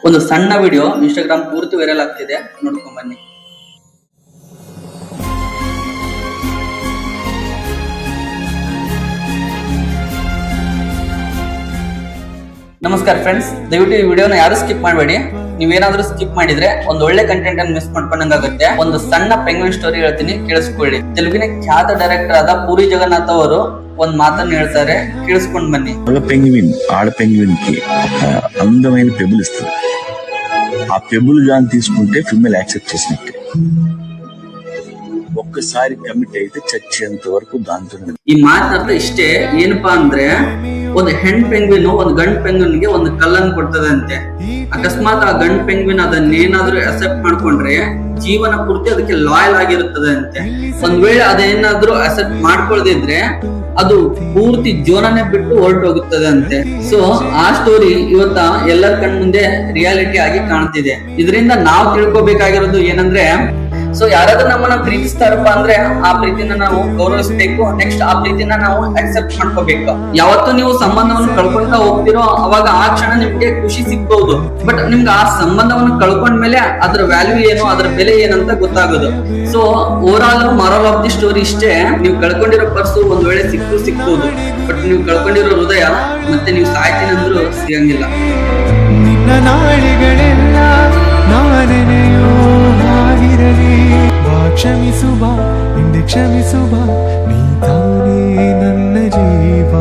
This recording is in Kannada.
ಒಂದು ಸಣ್ಣ ವಿಡಿಯೋ ಇನ್ಸ್ಟಾಗ್ರಾಮ್ ಪೂರ್ತಿ ವೈರಲ್ ಆಗ್ತಿದೆ, ನೋಡ್ಕೊಂಡ್ ಬನ್ನಿ. ನಮಸ್ಕಾರ ಫ್ರೆಂಡ್ಸ್, ದಯವಿಟ್ಟು ಈ ವಿಡಿಯೋನ ಯಾರು ಸ್ಕಿಪ್ ಮಾಡಬೇಡಿ. ನೀವೇನಾದ್ರೂ ಸ್ಕಿಪ್ ಮಾಡಿದ್ರೆ ಒಂದು ಒಳ್ಳೆ ಕಂಟೆಂಟ್ ಅನ್ನು ಮಿಸ್ ಮಾಡ್ಕೊಂಡಂಗಾಗುತ್ತೆ. ಒಂದು ಸಣ್ಣ ಪೆಂಗ್ವಿನ್ ಸ್ಟೋರಿ ಹೇಳ್ತೀನಿ, ಕೇಳಿಸ್ಕೊಳ್ಳಿ. ತೆಲುಗಿನ ಖ್ಯಾತ ಡೈರೆಕ್ಟರ್ ಆದ ಪೂರಿ ಜಗನ್ನಾಥ್ ಅವರು ಒಂದ್ ಮಾತನ್ನ ಹೇಳ್ತಾರೆ, ಕೇಳಿಸ್ಕೊಂಡ್ బన్నీ. మగ పెంగ్విన్ ఆడ పెంగ్విన్ కి అందమైన పెబుల్ ఇస్తుంది. ఆ పెబుల్ గాని తీసుకుంటే ఫిమేల్ యాక్సెప్ట్ చేసినట్టే. ఒక్కసారి కమిట్ అయితే చచ్చేంత వరకు దాంతో. ಈ ಮಾತರ್ಥ ಇಷ್ಟೇ, ಏನಪ್ಪಾ ಅಂದ್ರೆ ಒಂದು ಹೆಣ್ ಪೆಂಗ್ವಿನ್ ಒಂದು ಗಂಡ್ ಪೆಂಗ್ವಿನ್ ಗೆ ಒಂದು ಕಲ್ಲನ್ನು ಕೊಡ್ತದೆ ಅಂತೆ. ಅಕಸ್ಮಾತ್ ಆ ಗಂಡ್ ಪೆಂಗ್ವಿನ್ ಅದನ್ನೇನಾದ್ರೂ ಅಕ್ಸೆಪ್ಟ್ ಮಾಡ್ಕೊಂಡ್ರೆ ಜೀವನ ಪೂರ್ತಿ ಅದಕ್ಕೆ ಲಾಯಲ್ ಆಗಿರುತ್ತದೆ ಅಂತೆ. ಒಂದ್ ವೇಳೆ ಅದೇನಾದ್ರೂ ಅಕ್ಸೆಪ್ಟ್ ಮಾಡ್ಕೊಳ್ದಿದ್ರೆ ಅದು ಪೂರ್ತಿ ಜೋನನೆ ಬಿಟ್ಟು ಹೊರಟೋಗುತ್ತದೆ ಅಂತೆ. ಸೊ ಆ ಸ್ಟೋರಿ ಇವತ್ತ ಎಲ್ಲರ ಕಣ್ ಮುಂದೆ ರಿಯಾಲಿಟಿ ಆಗಿ ಕಾಣ್ತಿದೆ. ಇದರಿಂದ ನಾವು ತಿಳ್ಕೊಬೇಕಾಗಿರೋದು ಏನಂದ್ರೆ, ಸೊ ಯಾರಾದ್ರೂ ನಮ್ಮನ್ನ ಪ್ರೀತಿಸ್ತಾರಪ್ಪ ಅಂದ್ರೆ ಆ ಪ್ರೀತಿನ ನಾವು ಗೌರವಿಸಬೇಕು. ನೆಕ್ಸ್ಟ್ ಆ ಪ್ರೀತಿನ ನಾವು ಅಕ್ಸೆಪ್ಟ್ ಮಾಡ್ಕೋಬೇಕು. ಯಾವತ್ತು ನೀವು ಸಂಬಂಧವನ್ನು ಕಳ್ಕೊಂತ ಹೋಗ್ತಿರೋ ಅವಾಗ ಆ ಕ್ಷಣ ನಿಮ್ಗೆ ಖುಷಿ ಸಿಗ್ಬಹುದು. ಬಟ್ ನಿಮ್ಗೆ ಆ ಸಂಬಂಧವನ್ನು ಕಳ್ಕೊಂಡ್ಮೇಲೆ ಅದ್ರ ವ್ಯಾಲ್ಯೂ ಏನು, ಅದ್ರ ಬೆಲೆ ಏನಂತ ಗೊತ್ತಾಗೋದು. So over all moral of the story ಇಷ್ಟೇ, ನೀವು ಕಳ್ಕೊಂಡಿರೋ ಪರ್ಸು ಒಂದ್ ವೇಳೆ ಸಿಗ್ಬಹುದು, ಬಟ್ ನೀವು ಕಳ್ಕೊಂಡಿರೋ ಹೃದಯ ಮತ್ತೆ ನೀವು ಸಾಯ್ತೀನಿ ಅಂದ್ರೂ ಸಿಗಂಗಿಲ್ಲ. ನಿನ್ನ ನಾಳೆಗಳೆಲ್ಲ ನಾನೆನೆಯೋ ಆಗಿರಲಿ. ಕ್ಷಮಿಸುವ ಹಿಂದೆ ಕ್ಷಮಿಸುವ ನೀ